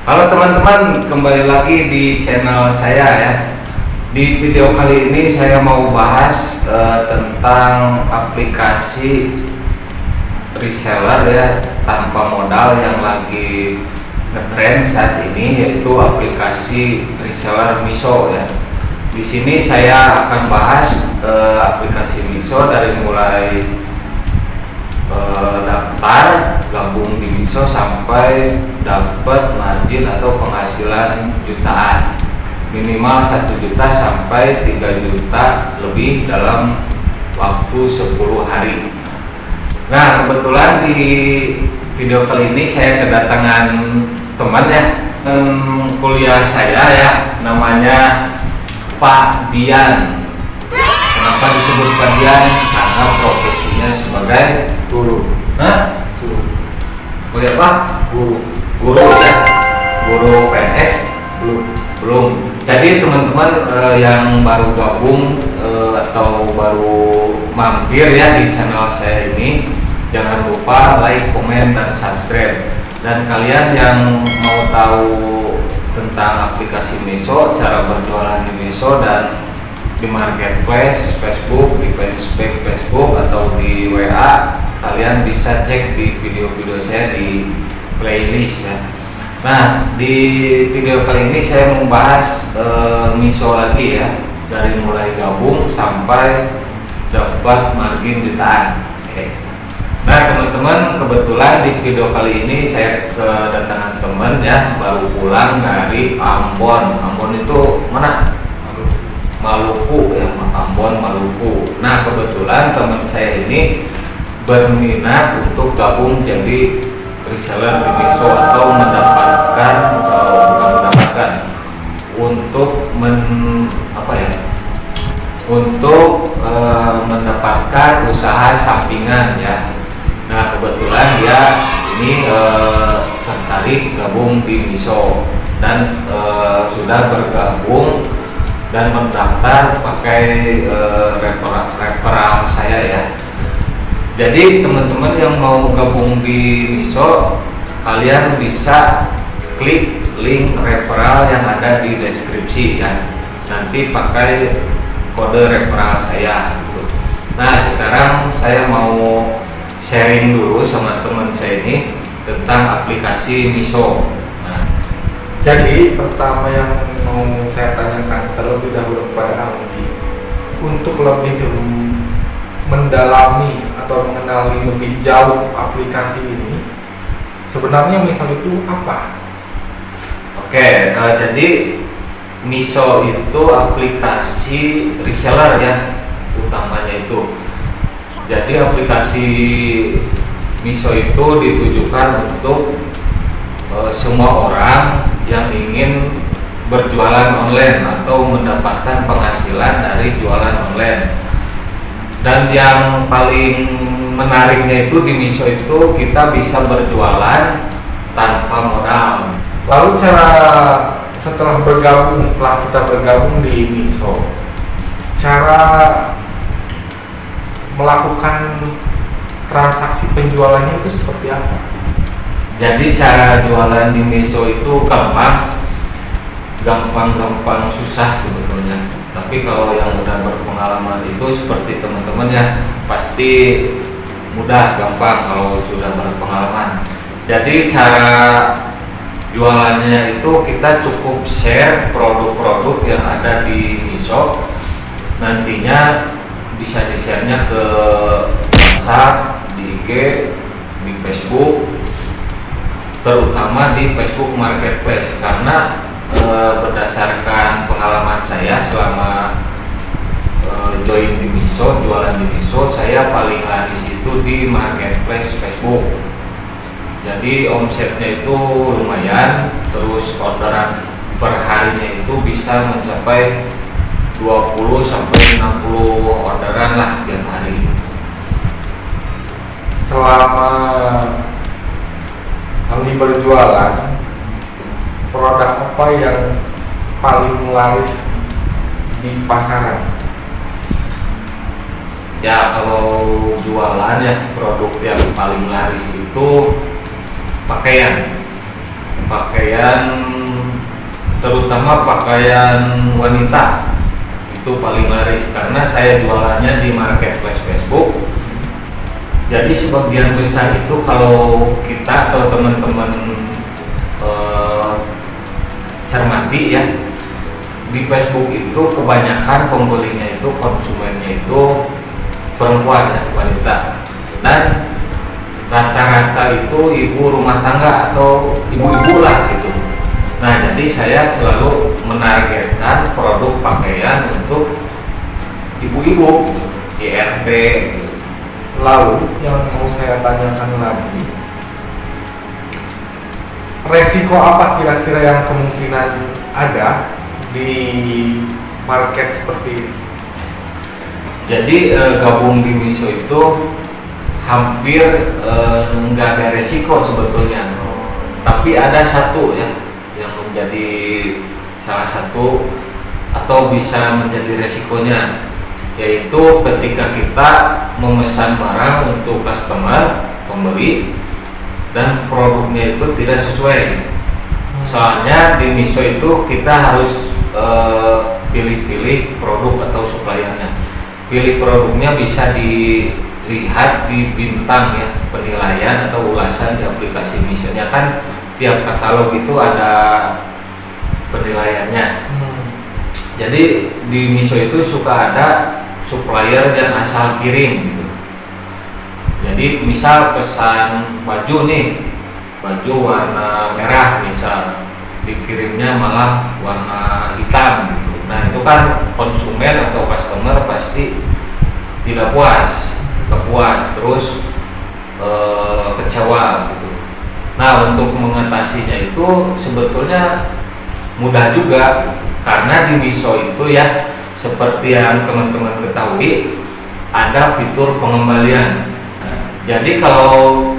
Halo teman-teman, kembali lagi di channel saya ya. Di video kali ini saya mau bahas tentang aplikasi reseller ya tanpa modal yang lagi ngetrend saat ini, yaitu aplikasi reseller Miso ya. Di sini saya akan bahas aplikasi Miso dari mulai daftar gabung di Miso sampai dapat margin atau penghasilan jutaan, minimal 1 juta sampai 3 juta lebih dalam waktu 10 hari. Nah, kebetulan di video kali ini saya kedatangan teman ya, kuliah saya ya, namanya Pak Dian. Kenapa disebut Pak Dian? Karena profesinya sebagai Guru. Guru. Kuliah apa? Guru ya. Guru PNS? Belum. Jadi teman-teman yang baru gabung atau baru mampir ya di channel saya ini, jangan lupa like, komen, dan subscribe. Dan kalian yang mau tahu tentang aplikasi Miso, cara berjualan di Miso dan di marketplace Facebook, di fanspage Facebook atau di WA, kalian bisa cek di video-video saya di playlist ya. Nah, di video kali ini saya membahas Miso lagi ya, dari mulai gabung sampai dapat margin jutaan. Oke. Nah teman-teman, kebetulan di video kali ini saya kedatangan teman ya, baru pulang dari Ambon. Ambon itu mana? Maluku ya, Ambon, Maluku. Nah kebetulan teman saya ini berminat untuk gabung jadi reseller di Miso atau mendapatkan untuk mendapatkan usaha sampingan ya. Nah kebetulan dia ini tertarik gabung di Miso dan sudah bergabung dan mendaftar pakai referral saya ya. Jadi teman-teman yang mau gabung di Miso, kalian bisa klik link referral yang ada di deskripsi ya. Nanti pakai kode referral saya gitu. Nah sekarang saya mau sharing dulu sama teman saya ini tentang aplikasi Miso. Jadi pertama yang mau saya tanyakan terlebih dahulu kepada Aldi, untuk lebih mendalami atau mengenali lebih jauh aplikasi ini, sebenarnya Miso itu apa? Oke, jadi Miso itu aplikasi reseller ya, utamanya itu. Jadi aplikasi Miso itu ditujukan untuk semua orang yang ingin berjualan online atau mendapatkan penghasilan dari jualan online. Dan yang paling menariknya itu di Miso itu kita bisa berjualan tanpa modal. Lalu setelah kita bergabung di Miso, cara melakukan transaksi penjualannya itu seperti apa? Jadi cara jualan di Miso itu gampang susah sebetulnya. Tapi kalau yang udah berpengalaman itu seperti teman-teman ya, pasti mudah, gampang kalau sudah berpengalaman. Jadi cara jualannya itu kita cukup share produk-produk yang ada di Miso. Nantinya bisa di-share-nya ke WhatsApp, di IG, di Facebook, terutama di Facebook Marketplace, karena berdasarkan pengalaman saya selama join di Miso, jualan di Miso, saya paling laris itu di Marketplace Facebook. Jadi omsetnya itu lumayan, terus orderan per harinya itu bisa mencapai 20 sampai 60 orderan lah tiap hari. Selama Aldi berjualan, produk apa yang paling laris di pasaran? Ya kalau jualan ya, produk yang paling laris itu pakaian. pakaian, terutama pakaian wanita itu paling laris karena saya jualannya di marketplace Facebook. Jadi sebagian besar itu kalau kita atau teman-teman cermati ya, di Facebook itu kebanyakan pembelinya itu, konsumennya itu perempuan ya, wanita, dan rata-rata itu ibu rumah tangga atau ibu-ibu lah gitu. Nah, jadi saya selalu menargetkan produk pakaian untuk ibu-ibu gitu, IRT gitu. Lalu yang mau saya tanyakan lagi, resiko apa kira-kira yang kemungkinan ada di market seperti ini? Jadi gabung di Miso itu hampir nggak ada resiko sebetulnya, tapi ada satu ya yang menjadi salah satu atau bisa menjadi resikonya, yaitu ketika kita memesan barang untuk customer, pembeli, dan produknya itu tidak sesuai. Soalnya di Miso itu kita harus pilih-pilih produk atau suppliernya. Pilih produknya bisa dilihat di bintang ya, penilaian atau ulasan di aplikasi Miso-nya, kan tiap katalog itu ada penilaiannya. Jadi di Miso itu suka ada supplier yang asal kirim gitu. Jadi misal pesan baju nih, baju warna merah misal, dikirimnya malah warna hitam gitu. Nah itu kan konsumen atau customer pasti tidak puas, terus kecewa gitu. Nah untuk mengatasinya itu sebetulnya mudah juga, karena di Miso itu ya, seperti yang teman-teman ketahui, ada fitur pengembalian. Nah, jadi kalau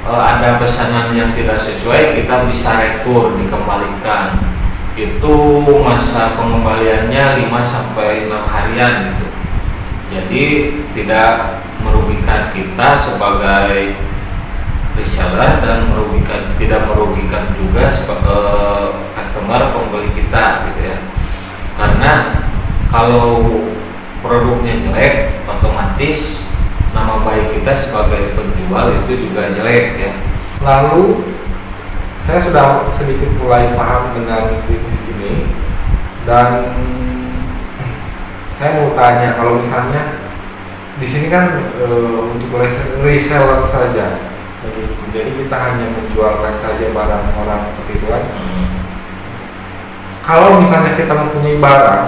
ada pesanan yang tidak sesuai, kita bisa retur, dikembalikan. Itu masa pengembaliannya 5-6 harian gitu. Jadi tidak merugikan kita sebagai reseller dan tidak merugikan juga customer, pembeli kita gitu ya. Karena kalau produknya jelek, otomatis nama baik kita sebagai penjual itu juga jelek ya. Lalu saya sudah sedikit mulai paham dengan bisnis ini, dan saya mau tanya, kalau misalnya di sini kan untuk reseller saja begitu, jadi kita hanya menjualkan saja barang orang seperti itu kan. Kalau misalnya kita mempunyai barang,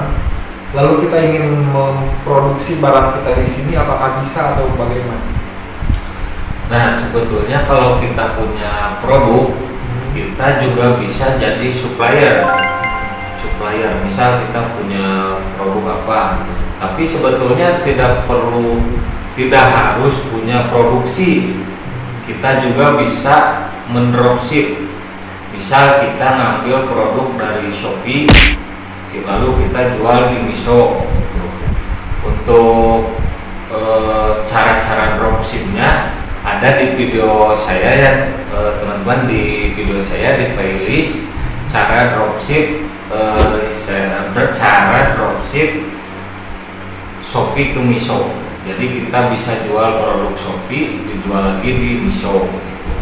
lalu kita ingin memproduksi barang kita di sini, apakah bisa atau bagaimana? Nah sebetulnya kalau kita punya produk, kita juga bisa jadi supplier. Misal kita punya produk apa, tapi sebetulnya tidak harus punya produksi. Kita juga bisa mendropship. Misal kita ngambil produk dari Shopee, lalu kita jual di Miso gitu. Untuk cara-cara dropshipnya ada di video saya ya, teman-teman, di video saya di playlist cara dropship cara dropship Shopee ke Miso. Jadi kita bisa jual produk Shopee dijual lagi di Miso gitu.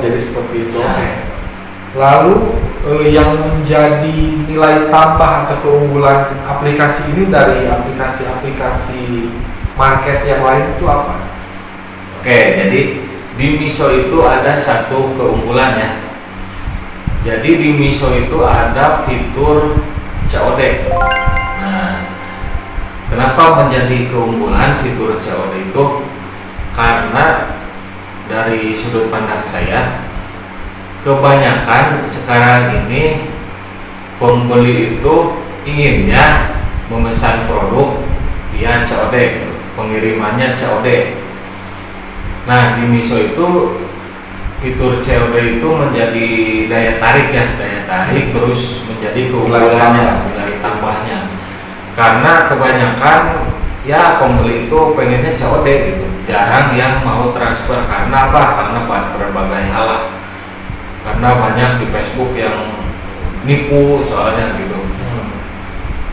Jadi seperti itu. Ya. Lalu yang menjadi nilai tambah atau keunggulan aplikasi ini dari aplikasi-aplikasi market yang lain itu apa? Oke, jadi di Miso itu ada satu keunggulan ya. Jadi di Miso itu ada fitur COD. Nah, kenapa menjadi keunggulan fitur COD itu? Karena dari sudut pandang saya, kebanyakan sekarang ini pembeli itu inginnya memesan produk via COD, pengirimannya COD. Nah di Miso itu fitur COD itu menjadi daya tarik terus menjadi keunggulannya, nilai tambahnya. Karena kebanyakan ya pembeli itu pengennya COD gitu, jarang yang mau transfer. Karena apa? Karena berbagai hal. karena banyak di Facebook yang nipu soalnya gitu.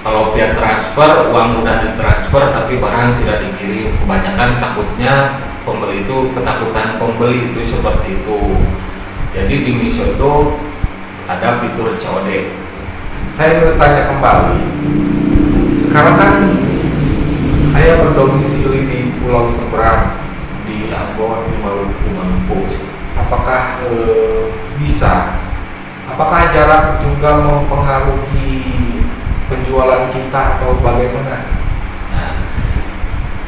Kalau via transfer, uang udah ditransfer tapi barang tidak dikirim. Kebanyakan takutnya pembeli itu, ketakutan pembeli itu seperti itu. Jadi di Miso itu ada fitur COD. Saya mau tanya kembali. Sekarang kan saya berdomisili di Pulau Seberang, di Ambon, di Maluku. Apakah bisa? Apakah jarak juga mempengaruhi penjualan kita atau bagaimana? Nah,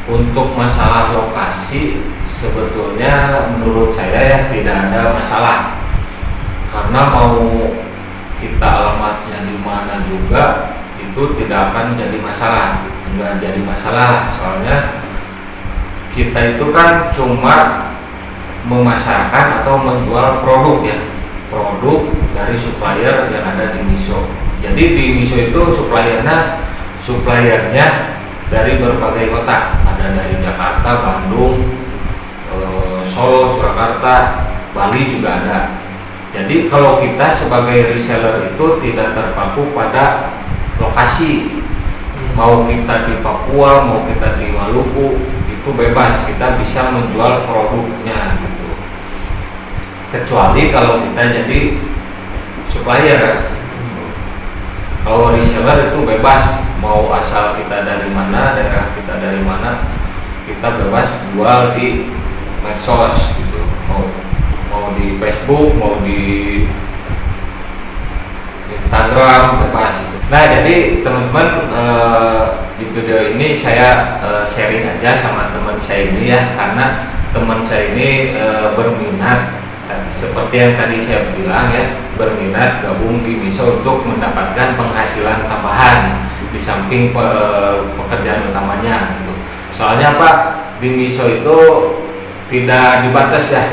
untuk masalah lokasi sebetulnya menurut saya ya tidak ada masalah, karena mau kita alamatnya di mana juga itu tidak akan jadi masalah, enggak jadi masalah. Soalnya kita itu kan cuma memasarkan atau menjual produk ya, produk dari supplier yang ada di Miso. Jadi di Miso itu suppliernya dari berbagai kota, ada dari Jakarta, Bandung, Solo, Surakarta, Bali juga ada. Jadi kalau kita sebagai reseller itu tidak terpaku pada lokasi, mau kita di Papua, mau kita di Maluku, itu bebas, kita bisa menjual produknya gitu. Kecuali kalau kita jadi supplier. Kalau reseller itu bebas, mau asal kita dari mana, daerah kita dari mana, kita bebas jual di medsos gitu. Mau di Facebook, mau di Instagram, bebas gitu. Nah, jadi teman-teman, di video ini saya sharing aja sama teman saya ini ya, karena teman saya ini berminat seperti yang tadi saya bilang ya, berminat gabung di Miso untuk mendapatkan penghasilan tambahan di samping pekerjaan utamanya gitu. Soalnya Pak, di Miso itu tidak dibatas ya,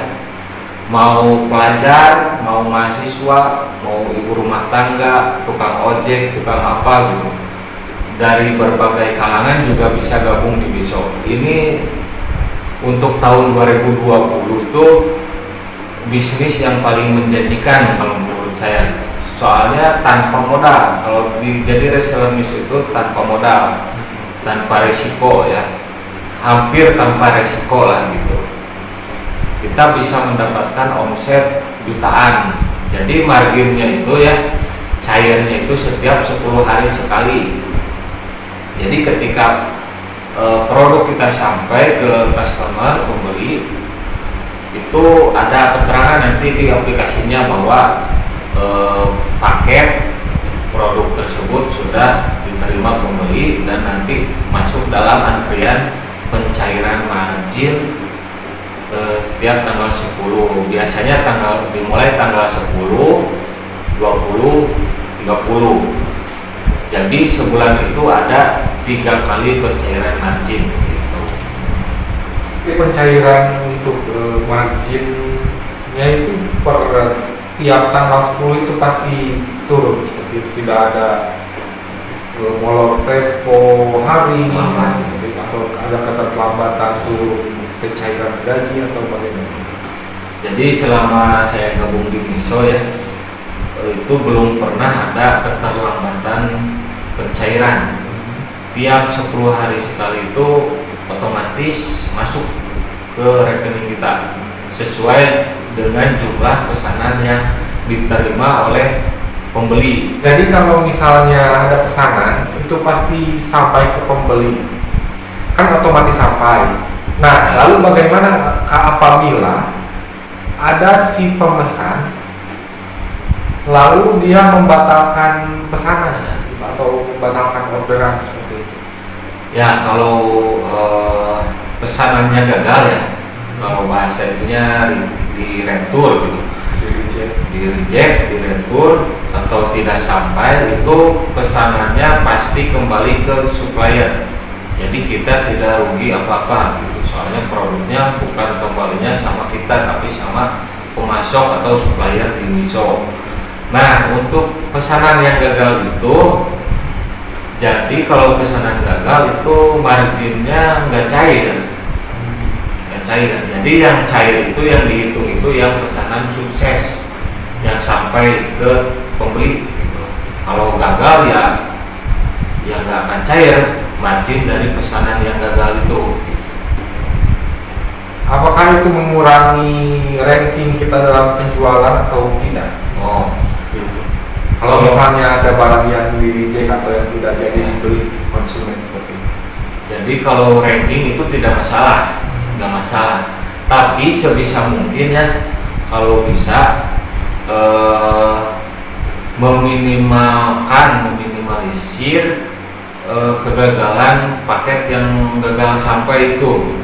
mau pelajar, mau mahasiswa, mau ibu rumah tangga, tukang ojek, tukang apa gitu, dari berbagai kalangan juga bisa gabung di Miso. Ini untuk tahun 2020 itu bisnis yang paling menjanjikan kalau menurut saya. Soalnya tanpa modal. Kalau jadi reseller Miso itu tanpa modal, tanpa resiko ya, hampir tanpa resiko lah gitu. Kita bisa mendapatkan omset jutaan. Jadi marginnya itu ya, cairnya itu setiap 10 hari sekali. Jadi ketika produk kita sampai ke customer, pembeli, itu ada keterangan nanti di aplikasinya bahwa paket produk tersebut sudah diterima pembeli dan nanti masuk dalam antrian pencairan margin setiap tanggal 10. Biasanya dimulai tanggal 10, 20, 30. Jadi sebulan itu ada 3 kali pencairan margin gitu. Tapi pencairan untuk marginnya itu per tiap tanggal 10 itu pasti turun, seperti itu. Tidak ada molor tempo hari atau ada keterlambatan turun pencairan gaji atau bagaimana. Jadi selama saya gabung di Miso ya, itu belum pernah ada keterlambatan pencairan. Tiap 10 hari sekali itu otomatis masuk ke rekening kita sesuai dengan jumlah pesanan yang diterima oleh pembeli. Jadi kalau misalnya ada pesanan itu pasti sampai ke pembeli, kan otomatis sampai. Nah, lalu bagaimana apabila ada si pemesan lalu dia membatalkan pesanan atau membatalkan orderan seperti itu? Ya, kalau pesanannya gagal ya, kalau bahasa itunya di retur gitu, di reject, di retur atau tidak sampai, itu pesanannya pasti kembali ke supplier. Jadi kita tidak rugi apa-apa gitu, soalnya produknya bukan kembalinya sama kita tapi sama pemasok atau supplier di Miso. Nah, untuk pesanan yang gagal itu, jadi kalau pesanan gagal itu marginnya nggak cair. Jadi yang cair itu, yang dihitung itu yang pesanan sukses, yang sampai ke pembeli. Kalau gagal ya nggak akan cair margin dari pesanan yang gagal itu. Apakah itu mengurangi ranking kita dalam penjualan atau tidak? Oh, Gitu. Kalau misalnya ada barang yang di reject atau yang tidak jadi dibeli konsumen seperti itu. jadi kalau ranking itu tidak masalah, nggak masalah. Tapi sebisa mungkin ya, kalau bisa meminimalisir kegagalan paket yang gagal sampai itu.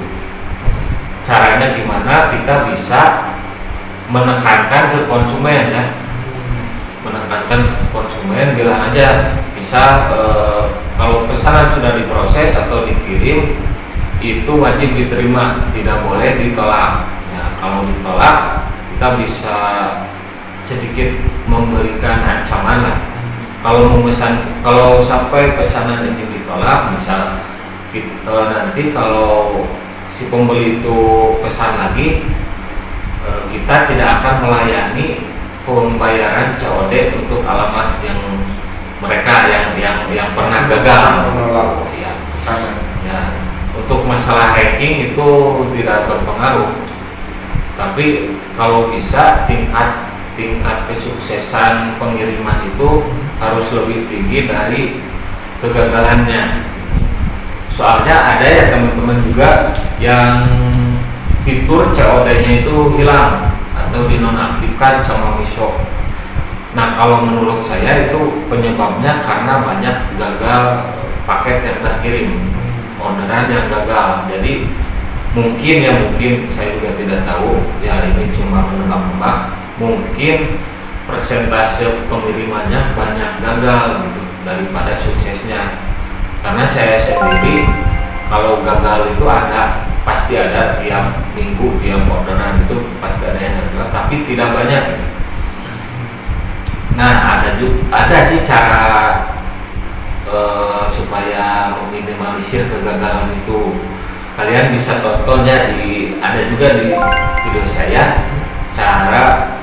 Caranya gimana? Kita bisa menekankan ke konsumen ya, menekankan konsumen, bilang aja bisa kalau pesanan sudah diproses atau dikirim itu wajib diterima, tidak boleh ditolak. Ya, kalau ditolak kita bisa sedikit memberikan ancaman lah. Kalau sampai pesanan ini ditolak, misal nanti kalau si pembeli itu pesan lagi, kita tidak akan melayani pembayaran COD untuk alamat yang mereka yang pernah gagal menolak ya. pesanan. Ya, untuk masalah ranking itu tidak berpengaruh, tapi kalau bisa tingkat kesuksesan pengiriman itu harus lebih tinggi dari kegagalannya. Soalnya ada ya teman-teman juga yang fitur COD-nya itu hilang atau dinonaktifkan sama Miso. Nah, kalau menurut saya itu penyebabnya karena banyak gagal paket yang terkirim, orderan yang gagal. Jadi mungkin saya juga tidak tahu ya, ini cuma menebak-nebak, mungkin persentase pengirimannya banyak gagal gitu daripada suksesnya. Karena saya sendiri kalau gagal itu pasti ada tiap minggu, tiap orderan itu pasti ada yang gagal, tapi tidak banyak. Nah, ada sih cara supaya meminimalisir kegagalan itu. Kalian bisa tonton ya, ada juga di video saya cara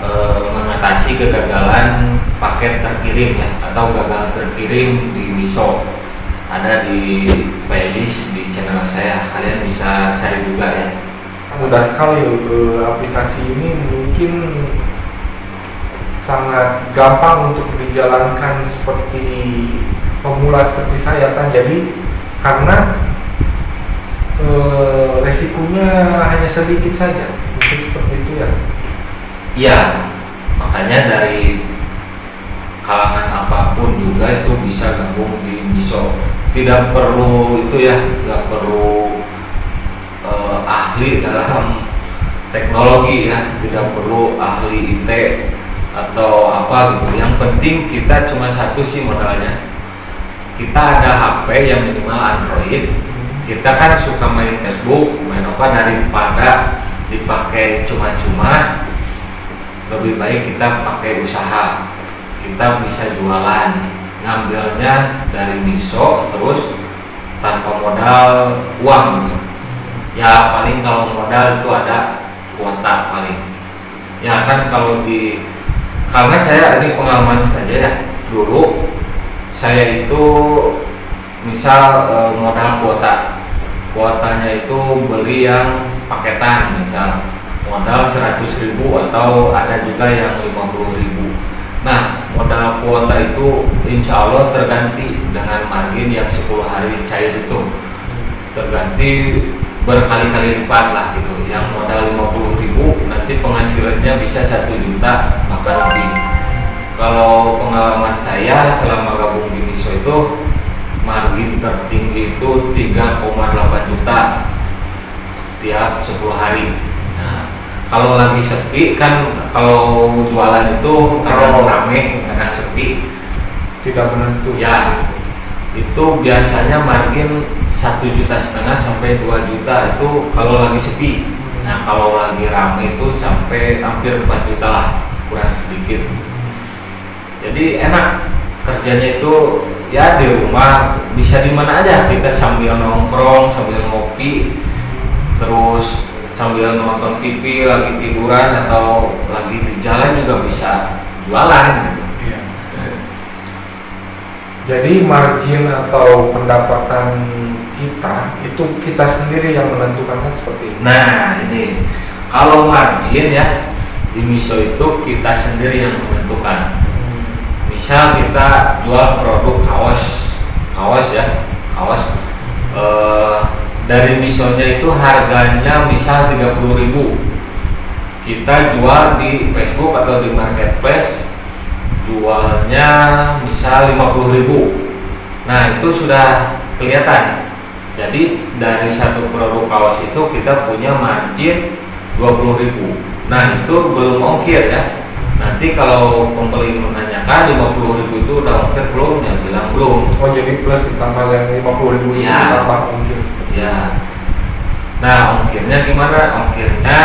mengatasi kegagalan paket terkirim ya, atau gagal terkirim di Miso. Ada di playlist di channel saya, kalian bisa cari juga ya. Mudah sekali aplikasi ini, mungkin sangat gampang untuk dijalankan seperti pemula seperti saya kan. Jadi karena resikonya hanya sedikit saja, mungkin seperti itu ya. Iya, makanya dari kalangan apapun juga itu bisa gabung di Miso. Tidak perlu itu ya, nggak perlu ahli dalam teknologi ya, tidak perlu ahli IT atau apa gitu. Yang penting kita cuma satu sih modalnya, kita ada HP yang minimal Android. Kita kan suka main Facebook, main apa, daripada dipakai cuma-cuma, lebih baik kita pakai usaha. Kita bisa jualan, ngambilnya dari Miso terus tanpa modal uang gitu. Ya paling kalau modal itu ada kuota paling. Ya kan karena saya ini pengalaman saja ya. Dulu saya itu misal modal kuotanya itu beli yang paketan, misal modal 100.000 atau ada juga yang 50.000. Nah, modal kuota itu insya Allah terganti dengan margin yang 10 hari cair itu, terganti berkali-kali lipat lah gitu. Yang modal 50.000 nanti penghasilannya bisa 1 juta bahkan lebih. Kalau pengalaman saya selama gabung di Miso itu, margin tertinggi itu 3,8 juta setiap 10 hari. Nah, kalau lagi sepi kan, kalau jualan itu kadang rame, kadang sepi, Tidak menentu ya itu biasanya margin 1,5 juta sampai 2 juta itu kalau lagi sepi. Nah, kalau lagi rame itu sampai hampir 4 juta lah, kurang sedikit. Jadi enak kerjanya itu ya, di rumah bisa di mana aja, kita sambil nongkrong, sambil ngopi, terus sambil nonton TV lagi tiduran atau lagi di jalan juga bisa jualan gitu. Iya. Jadi margin atau pendapatan kita itu kita sendiri yang menentukan, kan seperti itu. Nah ini kalau margin ya di miso itu kita sendiri yang menentukan. Misal kita jual produk kaos ya, kaos dari misonya itu harganya misal 30.000, kita jual di Facebook atau di marketplace jualnya misal 50.000. Nah itu sudah kelihatan. Jadi dari satu produk kaos itu kita punya margin 20.000. Nah itu belum ongkir ya. Nanti kalau pembeli menanyakan 50.000 itu udah ongkir belum? Ya bilang belum. Oh jadi plus ditambah yang 50.000 itu Ya. ditambah ongkir. Ya. Nah ongkirnya gimana? Ongkirnya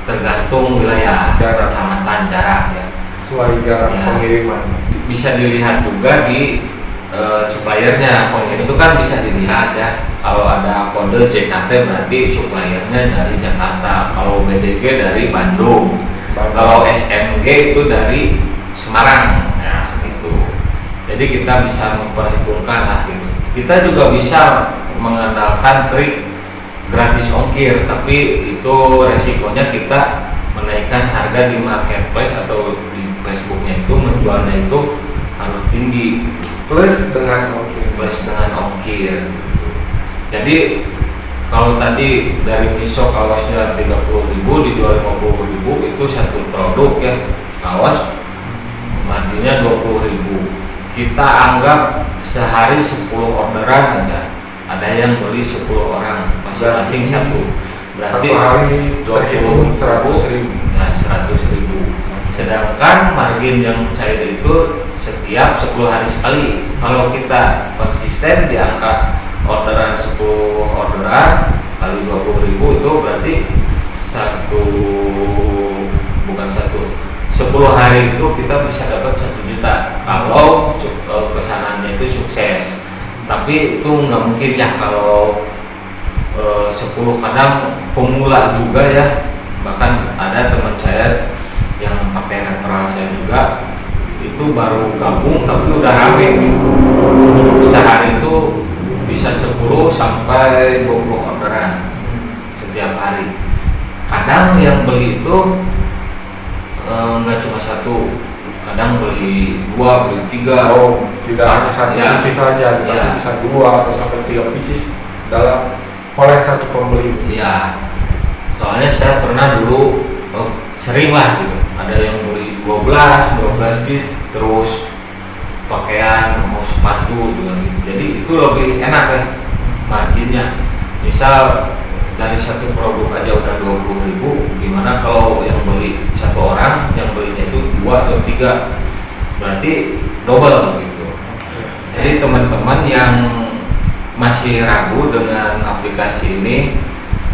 tergantung wilayah, Jarak. kecamatan, jarak ya. Sesuai jarak Ya. pengiriman. Bisa dilihat juga di suppliernya. Pengiriman itu kan bisa dilihat ya. Kalau ada kode JKT berarti suppliernya dari Jakarta. Kalau BDG dari Bandung. Kalau SMG itu dari Semarang, ya gitu. Jadi kita bisa memperhitungkan lah gitu. Kita juga bisa mengandalkan trik gratis ongkir, tapi itu resikonya kita menaikkan harga di marketplace atau di Facebooknya itu menjualnya itu harus tinggi Plus dengan ongkir. plus dengan ongkir. Jadi kalau tadi dari miso kaosnya 30.000 dijual 50.000 itu satu produk ya kaos marginnya 20.000. Kita anggap sehari 10 orderan aja. Ada yang beli 10 orang masing-masing satu. Berarti Satu hari terhitung 100.000. Nah 100.000. Sedangkan margin yang cair itu setiap 10 hari sekali. Kalau kita konsisten di angka orderan 10 orderan kali 20.000 itu berarti 10 hari itu kita bisa dapat 1 juta kalau pesanannya itu sukses. Tapi itu nggak mungkin ya kalau 10, kadang pemula juga ya, bahkan ada teman saya yang pakai referral saya juga itu baru gabung tapi udah rame gitu. Sehari itu bisa 10 sampai 20 orderan setiap hari. Kadang yang beli itu nggak cuma satu, kadang beli 2, beli 3. Oh, tidak hanya satu Ya. pieces saja, tapi Ya. bisa 2 atau sampai 3 pieces dalam oleh satu pembeli. Iya, soalnya saya pernah dulu sering lah gitu. Ada yang beli 12 piece, terus pakaian, mau sepatu juga gitu. Jadi itu lebih enak ya marginnya. Misal dari satu produk aja udah 20.000, gimana kalau yang beli satu orang, yang belinya itu 2 atau 3, berarti double gitu. Jadi teman-teman yang masih ragu dengan aplikasi ini,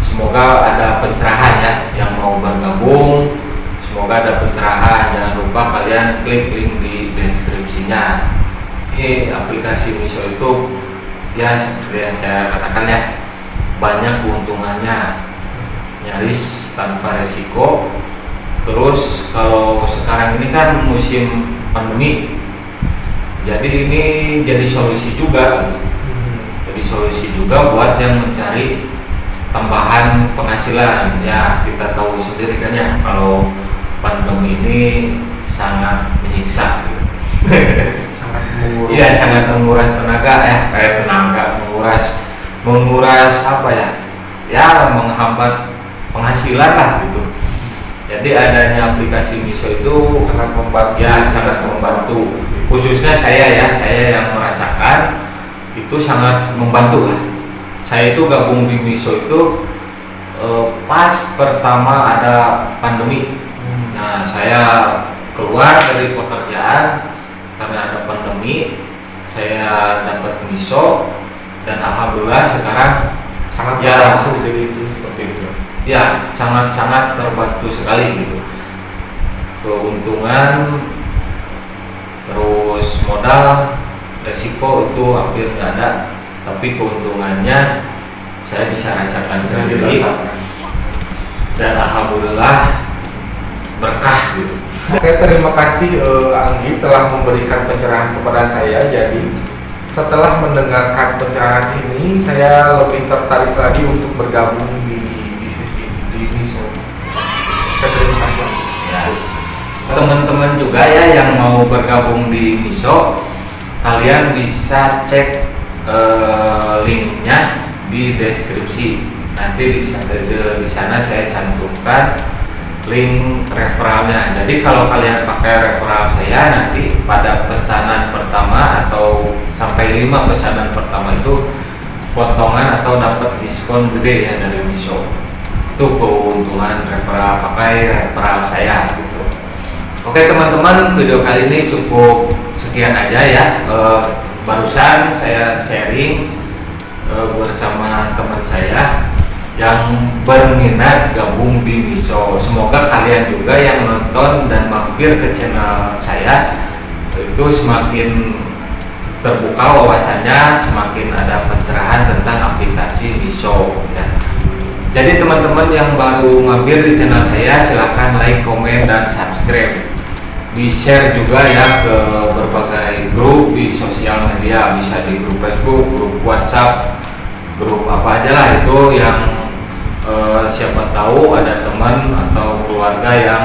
semoga ada pencerahan ya yang mau bergabung. Semoga ada pencerahan. Jangan lupa kalian klik link di deskripsinya. Ini aplikasi miso itu ya seperti yang saya katakan ya, banyak keuntungannya, nyaris tanpa resiko. Terus kalau sekarang ini kan musim pandemi, jadi ini jadi solusi juga gitu. Jadi solusi juga buat yang mencari tambahan penghasilan. Ya kita tahu sendiri kan ya kalau pandemi ini sangat menyiksa gitu. Sangat menguras. Iya sangat menguras tenaga ya, menguras apa ya? Ya menghambat penghasilan lah gitu. Jadi adanya aplikasi miso itu sangat membantu. ya sangat membantu. Khususnya saya yang merasakan itu sangat membantu lah. Saya itu gabung di miso itu pas pertama ada pandemi. Nah saya keluar dari pekerjaan karena ada pandemi, saya dapat miso dan alhamdulillah sekarang sangat ya, membantu. Jadi itu seperti itu. ya sangat terbantu sekali gitu. Keuntungan terus modal, resiko itu hampir nggak ada, tapi keuntungannya saya bisa rasakan sendiri dan alhamdulillah berkah gitu. Oke, terima kasih Anggi telah memberikan pencerahan kepada saya. Jadi setelah mendengarkan pencerahan ini, saya lebih tertarik lagi untuk bergabung di bisnis ini, di MISO. Oke, terima kasih. Ya. Teman-teman juga ya yang mau bergabung di MISO, kalian bisa cek linknya di deskripsi. Nanti di sana saya cantumkan link referralnya. Jadi kalau kalian pakai referral saya, nanti pada pesanan pertama atau sampai 5 pesanan pertama itu potongan atau dapat diskon gede ya dari MISO. Itu keuntungan referral, pakai referral saya gitu. Oke teman-teman, video kali ini cukup sekian aja ya. Barusan saya sharing bersama teman saya yang berminat gabung di MISO. Semoga kalian juga yang nonton dan mampir ke channel saya itu semakin terbuka wawasannya, semakin ada pencerahan tentang aplikasi MISO ya. Jadi teman-teman yang baru mampir di channel saya, silahkan like, komen, dan subscribe. Di share juga ya ke berbagai grup di sosial media, bisa di grup Facebook, grup WhatsApp, grup apa aja lah itu yang siapa tahu ada teman atau keluarga yang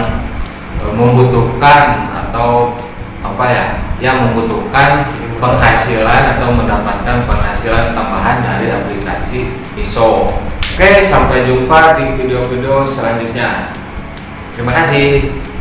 membutuhkan atau apa ya, yang membutuhkan penghasilan atau mendapatkan penghasilan tambahan dari aplikasi MISO. Oke, sampai jumpa di video-video selanjutnya. Terima kasih.